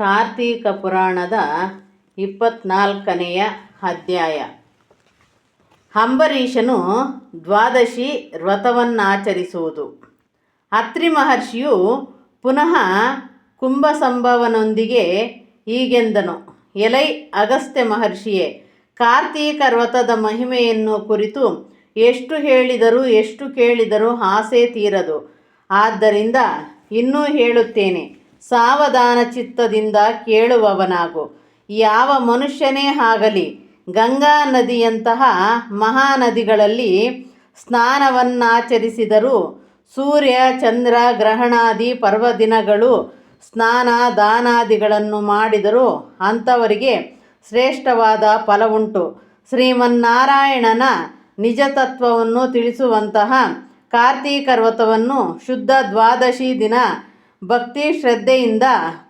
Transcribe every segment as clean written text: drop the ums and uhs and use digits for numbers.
ಕಾರ್ತೀಕ ಪುರಾಣದ 24ನೆಯ ಅಧ್ಯಾಯ. ಅಂಬರೀಷನು ದ್ವಾದಶಿ ವ್ರತವನ್ನಾಚರಿಸುವುದು. ಅತ್ರಿ ಮಹರ್ಷಿಯು ಪುನಃ ಕುಂಭಸಂಭವನೊಂದಿಗೆ ಹೀಗೆಂದನು. ಎಲೈ ಅಗಸ್ತ್ಯ ಮಹರ್ಷಿಯೇ, ಕಾರ್ತೀಕ ವ್ರತದ ಮಹಿಮೆಯನ್ನು ಕುರಿತು ಎಷ್ಟು ಹೇಳಿದರೂ ಎಷ್ಟು ಕೇಳಿದರೂ ಆಸೆ ತೀರದು. ಆದ್ದರಿಂದ ಇನ್ನೂ ಹೇಳುತ್ತೇನೆ, ಸಾವಧಾನ ಚಿತ್ತದಿಂದ ಕೇಳುವವನಾಗು. ಯಾವ ಮನುಷ್ಯನೇ ಆಗಲಿ ಗಂಗಾ ನದಿಯಂತಹ ಮಹಾನದಿಗಳಲ್ಲಿ ಸ್ನಾನವನ್ನಾಚರಿಸಿದರೂ, ಸೂರ್ಯ ಚಂದ್ರ ಗ್ರಹಣಾದಿ ಪರ್ವದಿನಗಳು ಸ್ನಾನ ದಾನಾದಿಗಳನ್ನು ಮಾಡಿದರೂ ಅಂಥವರಿಗೆ ಶ್ರೇಷ್ಠವಾದ ಫಲವುಂಟು. ಶ್ರೀಮನ್ನಾರಾಯಣನ ನಿಜತತ್ವವನ್ನು ತಿಳಿಸುವಂತಹ ಕಾರ್ತೀಕ ವ್ರತವನ್ನು ಶುದ್ಧ ದ್ವಾದಶಿ ದಿನ ಭಕ್ತಿ ಶ್ರದ್ಧೆಯಿಂದ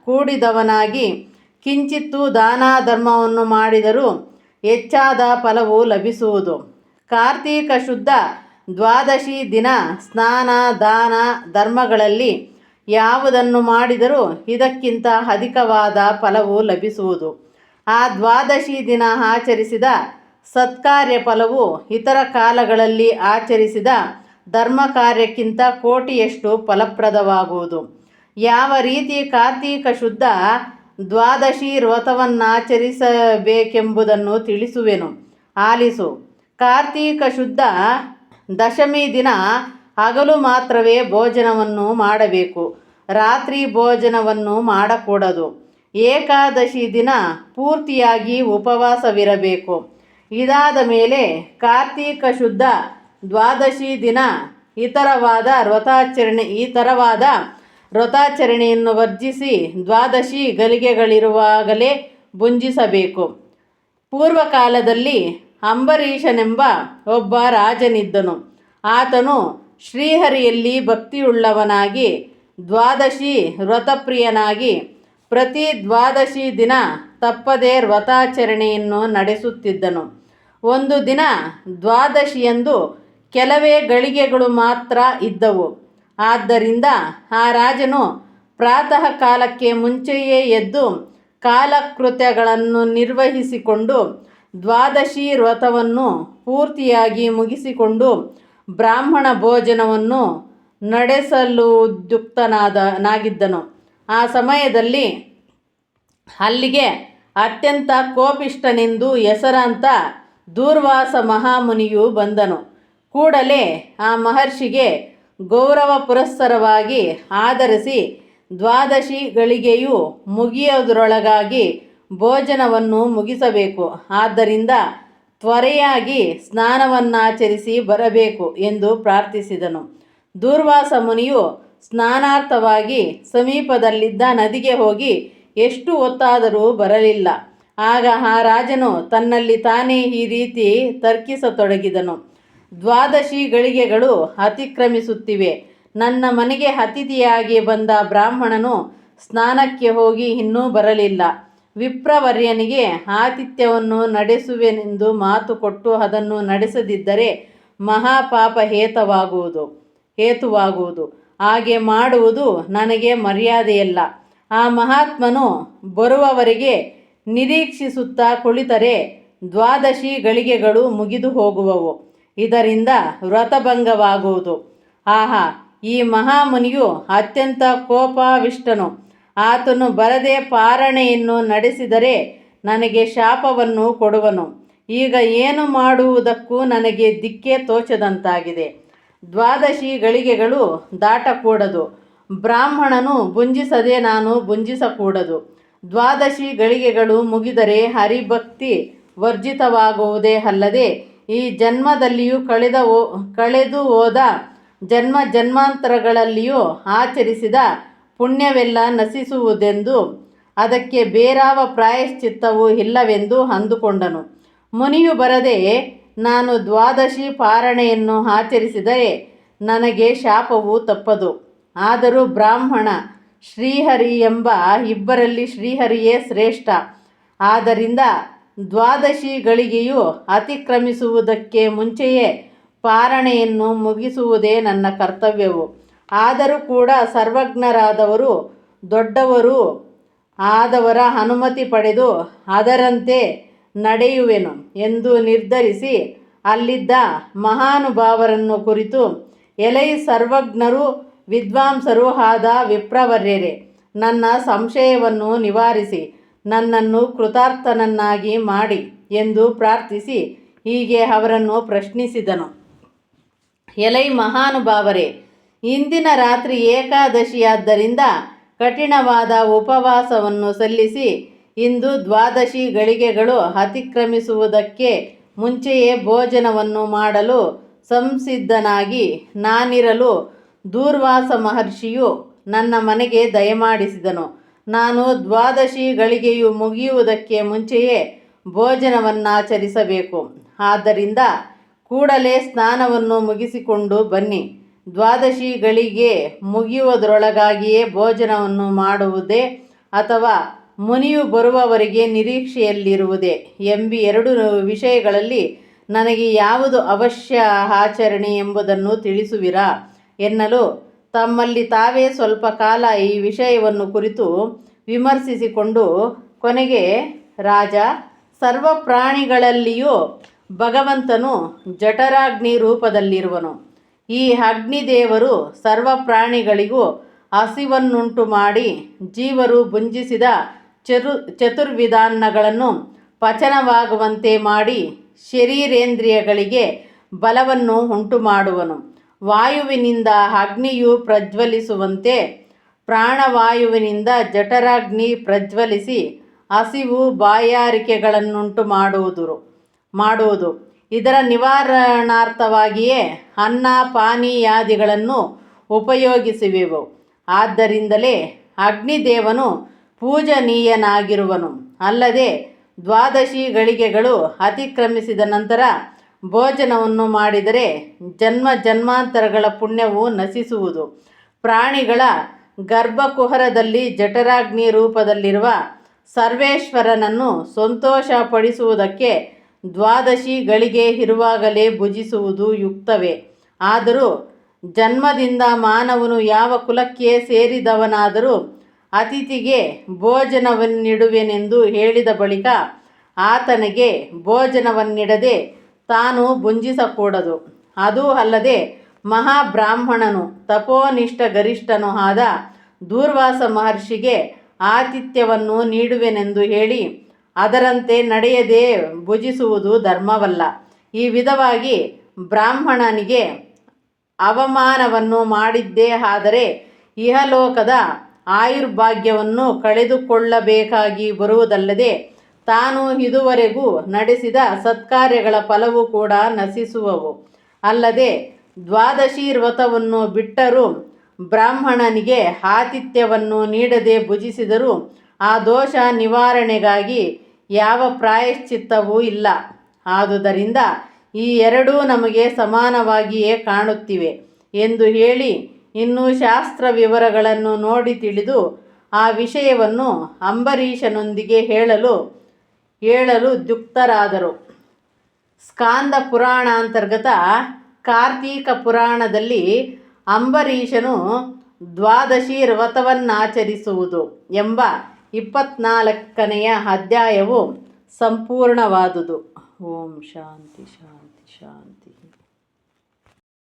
ಕೂಡಿದವನಾಗಿ ಕಿಂಚಿತ್ತು ದಾನ ಧರ್ಮವನ್ನು ಮಾಡಿದರೂ ಹೆಚ್ಚಾದ ಫಲವು ಲಭಿಸುವುದು. ಕಾರ್ತೀಕ ಶುದ್ಧ ದ್ವಾದಶಿ ದಿನ ಸ್ನಾನ ದಾನ ಧರ್ಮಗಳಲ್ಲಿ ಯಾವುದನ್ನು ಮಾಡಿದರೂ ಇದಕ್ಕಿಂತ ಅಧಿಕವಾದ ಫಲವು ಲಭಿಸುವುದು. ಆ ದ್ವಾದಶಿ ದಿನ ಆಚರಿಸಿದ ಸತ್ಕಾರ್ಯ ಫಲವು ಇತರ ಕಾಲಗಳಲ್ಲಿ ಆಚರಿಸಿದ ಧರ್ಮ ಕಾರ್ಯಕ್ಕಿಂತ ಕೋಟಿಯಷ್ಟು ಫಲಪ್ರದವಾಗುವುದು. ಯಾವ ರೀತಿ ಕಾರ್ತೀಕ ಶುದ್ಧ ದ್ವಾದಶಿ ವ್ರತವನ್ನಾಚರಿಸಬೇಕೆಂಬುದನ್ನು ತಿಳಿಸುವೆನು, ಆಲಿಸು. ಕಾರ್ತೀಕ ಶುದ್ಧ ದಶಮಿ ದಿನ ಹಗಲು ಮಾತ್ರವೇ ಭೋಜನವನ್ನು ಮಾಡಬೇಕು, ರಾತ್ರಿ ಭೋಜನವನ್ನು ಮಾಡಕೂಡದು. ಏಕಾದಶಿ ದಿನ ಪೂರ್ತಿಯಾಗಿ ಉಪವಾಸವಿರಬೇಕು. ಇದಾದ ಮೇಲೆ ಕಾರ್ತೀಕ ಶುದ್ಧ ದ್ವಾದಶಿ ದಿನ ಇತರವಾದ ವ್ರತಾಚರಣೆಯನ್ನು ವರ್ಜಿಸಿ ದ್ವಾದಶಿ ಗಳಿಗೆಗಳಿರುವಾಗಲೇ ಭುಂಜಿಸಬೇಕು. ಪೂರ್ವಕಾಲದಲ್ಲಿ ಅಂಬರೀಷನೆಂಬ ಒಬ್ಬ ರಾಜನಿದ್ದನು. ಆತನು ಶ್ರೀಹರಿಯಲ್ಲಿ ಭಕ್ತಿಯುಳ್ಳವನಾಗಿ ದ್ವಾದಶಿ ವ್ರತಪ್ರಿಯನಾಗಿ ಪ್ರತಿ ದ್ವಾದಶಿ ದಿನ ತಪ್ಪದೇ ವ್ರತಾಚರಣೆಯನ್ನು ನಡೆಸುತ್ತಿದ್ದನು. ಒಂದು ದಿನ ದ್ವಾದಶಿಯಂದು ಕೆಲವೇ ಗಳಿಗೆಗಳು ಮಾತ್ರ ಇದ್ದವು. ಆದ್ದರಿಂದ ಆ ರಾಜನು ಪ್ರಾತಃ ಕಾಲಕ್ಕೆ ಮುಂಚೆಯೇ ಎದ್ದು ಕಾಲಕೃತ್ಯಗಳನ್ನು ನಿರ್ವಹಿಸಿಕೊಂಡು ದ್ವಾದಶಿ ವ್ರತವನ್ನು ಪೂರ್ತಿಯಾಗಿ ಮುಗಿಸಿಕೊಂಡು ಬ್ರಾಹ್ಮಣ ಭೋಜನವನ್ನು ನಡೆಸಲುದ್ಯುಕ್ತನಾಗಿದ್ದನು. ಆ ಸಮಯದಲ್ಲಿ ಅಲ್ಲಿಗೆ ಅತ್ಯಂತ ಕೋಪಿಷ್ಠನೆಂದು ಹೆಸರಾಂತ ದೂರ್ವಾಸ ಮಹಾಮುನಿಯು ಬಂದನು. ಕೂಡಲೇ ಆ ಮಹರ್ಷಿಗೆ ಗೌರವ ಪುರಸ್ಸರವಾಗಿ ಆಧರಿಸಿ ದ್ವಾದಶಿ ಗಳಿಗೆಯು ಮುಗಿಯುವುದರೊಳಗಾಗಿ ಭೋಜನವನ್ನು ಮುಗಿಸಬೇಕು. ಆದ್ದರಿಂದ ತ್ವರೆಯಾಗಿ ಸ್ನಾನವನ್ನಾಚರಿಸಿ ಬರಬೇಕು ಎಂದು ಪ್ರಾರ್ಥಿಸಿದನು. ದೂರ್ವಾಸ ಮುನಿಯು ಸ್ನಾನಾರ್ಥವಾಗಿ ಸಮೀಪದಲ್ಲಿದ್ದ ನದಿಗೆ ಹೋಗಿ ಎಷ್ಟು ಹೊತ್ತಾದರೂ ಬರಲಿಲ್ಲ. ಆಗ ಆ ರಾಜನು ತನ್ನಲ್ಲಿ ತಾನೇ ಈ ರೀತಿ ತರ್ಕಿಸತೊಡಗಿದನು. ದ್ವಾದಶಿ ಗಳಿಗೆಗಳು ಅತಿಕ್ರಮಿಸುತ್ತಿವೆ. ನನ್ನ ಮನೆಗೆ ಅತಿಥಿಯಾಗಿ ಬಂದ ಬ್ರಾಹ್ಮಣನು ಸ್ನಾನಕ್ಕೆ ಹೋಗಿ ಇನ್ನೂ ಬರಲಿಲ್ಲ. ವಿಪ್ರವರ್ಯನಿಗೆ ಆತಿಥ್ಯವನ್ನು ನಡೆಸುವೆನೆಂದು ಮಾತು ಕೊಟ್ಟು ಅದನ್ನು ನಡೆಸದಿದ್ದರೆ ಮಹಾಪಾಪ ಹೇತುವಾಗುವುದು. ಹಾಗೆ ಮಾಡುವುದು ನನಗೆ ಮರ್ಯಾದೆಯಲ್ಲ. ಆ ಮಹಾತ್ಮನು ಬರುವವರೆಗೆ ನಿರೀಕ್ಷಿಸುತ್ತಾ ಕುಳಿತರೆ ದ್ವಾದಶಿ ಗಳಿಗೆಗಳು ಮುಗಿದು ಹೋಗುವವು. ಇದರಿಂದ ವ್ರತಭಂಗವಾಗುವುದು. ಆಹಾ, ಈ ಮಹಾಮುನಿಯು ಅತ್ಯಂತ ಕೋಪಾವಿಷ್ಟನು. ಆತನು ಬರದೆ ಪಾರಣೆಯನ್ನು ನಡೆಸಿದರೆ ನನಗೆ ಶಾಪವನ್ನು ಕೊಡುವನು. ಈಗ ಏನು ಮಾಡುವುದಕ್ಕೂ ನನಗೆ ದಿಕ್ಕೇ ತೋಚದಂತಾಗಿದೆ. ದ್ವಾದಶಿ ಗಳಿಗೆಗಳು ದಾಟಕೂಡದು. ಬ್ರಾಹ್ಮಣನು ಭುಂಜಿಸದೆ ನಾನು ಭುಂಜಿಸಕೂಡದು. ದ್ವಾದಶಿ ಗಳಿಗೆಗಳು ಮುಗಿದರೆ ಹರಿಭಕ್ತಿ ವರ್ಜಿತವಾಗುವುದೇ ಅಲ್ಲದೆ ಈ ಜನ್ಮದಲ್ಲಿಯೂ ಕಳೆದು ಹೋದ ಜನ್ಮಾಂತರಗಳಲ್ಲಿಯೂ ಆಚರಿಸಿದ ಪುಣ್ಯವೆಲ್ಲ ನಶಿಸುವುದೆಂದು ಅದಕ್ಕೆ ಬೇರಾವ ಪ್ರಾಯಶ್ಚಿತ್ತವೂ ಇಲ್ಲವೆಂದು ಅಂದುಕೊಂಡನು. ಮುನಿಯು ಬರದೆ ನಾನು ದ್ವಾದಶಿ ಪಾರಣೆಯನ್ನು ಆಚರಿಸಿದರೆ ನನಗೆ ಶಾಪವು ತಪ್ಪದು. ಆದರೂ ಬ್ರಾಹ್ಮಣ ಶ್ರೀಹರಿ ಎಂಬ ಇಬ್ಬರಲ್ಲಿ ಶ್ರೀಹರಿಯೇ ಶ್ರೇಷ್ಠ. ಆದ್ದರಿಂದ ದ್ವಾದಶಿ ಗಳಿಗೆಯು ಅತಿಕ್ರಮಿಸುವುದಕ್ಕೆ ಮುಂಚೆಯೇ ಪಾರಣೆಯನ್ನು ಮುಗಿಸುವುದೇ ನನ್ನ ಕರ್ತವ್ಯವು. ಆದರೂ ಕೂಡ ಸರ್ವಜ್ಞರಾದವರು ದೊಡ್ಡವರು ಆದವರ ಅನುಮತಿ ಪಡೆದು ಅದರಂತೆ ನಡೆಯುವೆನು ಎಂದು ನಿರ್ಧರಿಸಿ ಅಲ್ಲಿದ್ದ ಮಹಾನುಭಾವರನ್ನು ಕುರಿತು, ಎಲೈ ಸರ್ವಜ್ಞರೂ ವಿದ್ವಾಂಸರೂ ಆದ ವಿಪ್ರವರ್ಯರೇ, ನನ್ನ ಸಂಶಯವನ್ನು ನಿವಾರಿಸಿ ನನ್ನನ್ನು ಕೃತಾರ್ಥನನ್ನಾಗಿ ಮಾಡಿ ಎಂದು ಪ್ರಾರ್ಥಿಸಿ ಹೀಗೆ ಅವರನ್ನು ಪ್ರಶ್ನಿಸಿದನು. ಎಲೈ ಮಹಾನುಭಾವರೇ, ಇಂದಿನ ರಾತ್ರಿ ಏಕಾದಶಿಯಾದ್ದರಿಂದ ಕಠಿಣವಾದ ಉಪವಾಸವನ್ನು ಸಲ್ಲಿಸಿ ಇಂದು 12 ಗಳಿಗೆಗಳು ಅತಿಕ್ರಮಿಸುವುದಕ್ಕೆ ಮುಂಚೆಯೇ ಭೋಜನವನ್ನು ಮಾಡಲು ಸಂಸಿದ್ಧನಾಗಿ ನಾನಿರಲು ದೂರ್ವಾಸ ಮಹರ್ಷಿಯು ನನ್ನ ಮನೆಗೆ ದಯಮಾಡಿಸಿದನು. ನಾನು 12 ಗಳಿಗೆಯು ಮುಗಿಯುವುದಕ್ಕೆ ಮುಂಚೆಯೇ ಭೋಜನವನ್ನಾಚರಿಸಬೇಕು. ಆದ್ದರಿಂದ ಕೂಡಲೇ ಸ್ನಾನವನ್ನು ಮುಗಿಸಿಕೊಂಡು ಬನ್ನಿ. 12 ಗಳಿಗೆ ಮುಗಿಯುವುದರೊಳಗಾಗಿಯೇ ಭೋಜನವನ್ನು ಮಾಡುವುದೇ ಅಥವಾ ಮುನಿಯು ಬರುವವರೆಗೆ ನಿರೀಕ್ಷೆಯಲ್ಲಿರುವುದೇ ಎಂಬ 2 ವಿಷಯಗಳಲ್ಲಿ ನನಗೆ ಯಾವುದು ಅವಶ್ಯ ಆಚರಣೆ ಎಂಬುದನ್ನು ತಿಳಿಸುವಿರಾ ಎನ್ನಲು ತಮ್ಮಲ್ಲಿ ತಾವೇ ಸ್ವಲ್ಪ ಕಾಲ ಈ ವಿಷಯವನ್ನು ಕುರಿತು ವಿಮರ್ಶಿಸಿಕೊಂಡು ಕೊನೆಗೆ, ರಾಜ, ಸರ್ವ ಪ್ರಾಣಿಗಳಲ್ಲಿಯೂ ಭಗವಂತನು ಜಠರಾಗ್ನಿ ರೂಪದಲ್ಲಿರುವನು. ಈ ಅಗ್ನಿದೇವರು ಸರ್ವ ಪ್ರಾಣಿಗಳಿಗೂ ಹಸಿವನ್ನುಂಟು ಮಾಡಿ ಜೀವರು ಭುಂಜಿಸಿದ ಚತುರ್ವಿಧಾನ್ನಗಳನ್ನು ಪಚನವಾಗುವಂತೆ ಮಾಡಿ ಶರೀರೇಂದ್ರಿಯಗಳಿಗೆ ಬಲವನ್ನು ಉಂಟು ಮಾಡುವನು. ವಾಯುವಿನಿಂದ ಅಗ್ನಿಯು ಪ್ರಜ್ವಲಿಸುವಂತೆ ಪ್ರಾಣವಾಯುವಿನಿಂದ ಜಠರಾಗ್ನಿ ಪ್ರಜ್ವಲಿಸಿ ಹಸಿವು ಬಾಯಾರಿಕೆಗಳನ್ನುಂಟು ಮಾಡುವುದು. ಇದರ ನಿವಾರಣಾರ್ಥವಾಗಿಯೇ ಅನ್ನ ಪಾನೀಯಾದಿಗಳನ್ನು ಉಪಯೋಗಿಸುವೆವು. ಆದ್ದರಿಂದಲೇ ಅಗ್ನಿದೇವನು ಪೂಜನೀಯನಾಗಿರುವನು. ಅಲ್ಲದೆ 12 ಗಳಿಗೆಗಳು ಅತಿಕ್ರಮಿಸಿದ ನಂತರ ಭೋಜನವನ್ನು ಮಾಡಿದರೆ ಜನ್ಮ ಜನ್ಮಾಂತರಗಳ ಪುಣ್ಯವು ನಶಿಸುವುದು. ಪ್ರಾಣಿಗಳ ಗರ್ಭಕುಹರದಲ್ಲಿ ಜಠರಾಗ್ನಿ ರೂಪದಲ್ಲಿರುವ ಸರ್ವೇಶ್ವರನನ್ನು ಸಂತೋಷಪಡಿಸುವುದಕ್ಕೆ 12 ಗಳಿಗೆ ಇರುವಾಗಲೇ ಭುಜಿಸುವುದು ಯುಕ್ತವೇ. ಆದರೂ ಜನ್ಮದಿಂದ ಮಾನವನು ಯಾವ ಕುಲಕ್ಕೆ ಸೇರಿದವನಾದರೂ ಅತಿಥಿಗೆ ಭೋಜನವನ್ನಿಡುವೆನೆಂದು ಹೇಳಿದ ಬಳಿಕ ಆತನಿಗೆ ಭೋಜನವನ್ನಿಡದೆ ತಾನು ಭುಂಜಿಸಕೂಡದು. ಅದೂ ಅಲ್ಲದೆ ಮಹಾಬ್ರಾಹ್ಮಣನು ತಪೋನಿಷ್ಠ ಗರಿಷ್ಠನೂ ಆದ ದೂರ್ವಾಸ ಮಹರ್ಷಿಗೆ ಆತಿಥ್ಯವನ್ನು ನೀಡುವೆನೆಂದು ಹೇಳಿ ಅದರಂತೆ ನಡೆಯದೆ ಭುಜಿಸುವುದು ಧರ್ಮವಲ್ಲ. ಈ ವಿಧವಾಗಿ ಬ್ರಾಹ್ಮಣನಿಗೆ ಅವಮಾನವನ್ನು ಮಾಡಿದ್ದೇ ಆದರೆ ಇಹಲೋಕದ ಆಯುರ್ಭಾಗ್ಯವನ್ನು ಕಳೆದುಕೊಳ್ಳಬೇಕಾಗಿ ಬರುವುದಲ್ಲದೆ ತಾನು ಇದುವರೆಗೂ ನಡೆಸಿದ ಸತ್ಕಾರ್ಯಗಳ ಫಲವೂ ಕೂಡ ನಶಿಸುವವು. ಅಲ್ಲದೆ 12 ವ್ರತವನ್ನು ಬಿಟ್ಟರೂ ಬ್ರಾಹ್ಮಣನಿಗೆ ಆತಿಥ್ಯವನ್ನು ನೀಡದೆ ಭುಜಿಸಿದರೂ ಆ ದೋಷ ನಿವಾರಣೆಗಾಗಿ ಯಾವ ಪ್ರಾಯಶ್ಚಿತ್ತವೂ ಇಲ್ಲ. ಆದುದರಿಂದ ಈ 2 ನಮಗೆ ಸಮಾನವಾಗಿಯೇ ಕಾಣುತ್ತಿವೆ ಎಂದು ಹೇಳಿ ಇನ್ನೂ ಶಾಸ್ತ್ರ ವಿವರಗಳನ್ನು ನೋಡಿ ತಿಳಿದು ಆ ವಿಷಯವನ್ನು ಅಂಬರೀಷನೊಂದಿಗೆ ಹೇಳಲು ದ್ಯುಕ್ತರಾದರು. ಸ್ಕಾಂದ ಪುರಾಣಾಂತರ್ಗತ ಕಾರ್ತೀಕ ಪುರಾಣದಲ್ಲಿ ಅಂಬರೀಷನು 12 ವ್ರತವನ್ನಾಚರಿಸುವುದು ಎಂಬ 24ನೇ ಅಧ್ಯಾಯವು ಸಂಪೂರ್ಣವಾದುದು. ಓಂ ಶಾಂತಿ ಶಾಂತಿ ಶಾಂತಿ.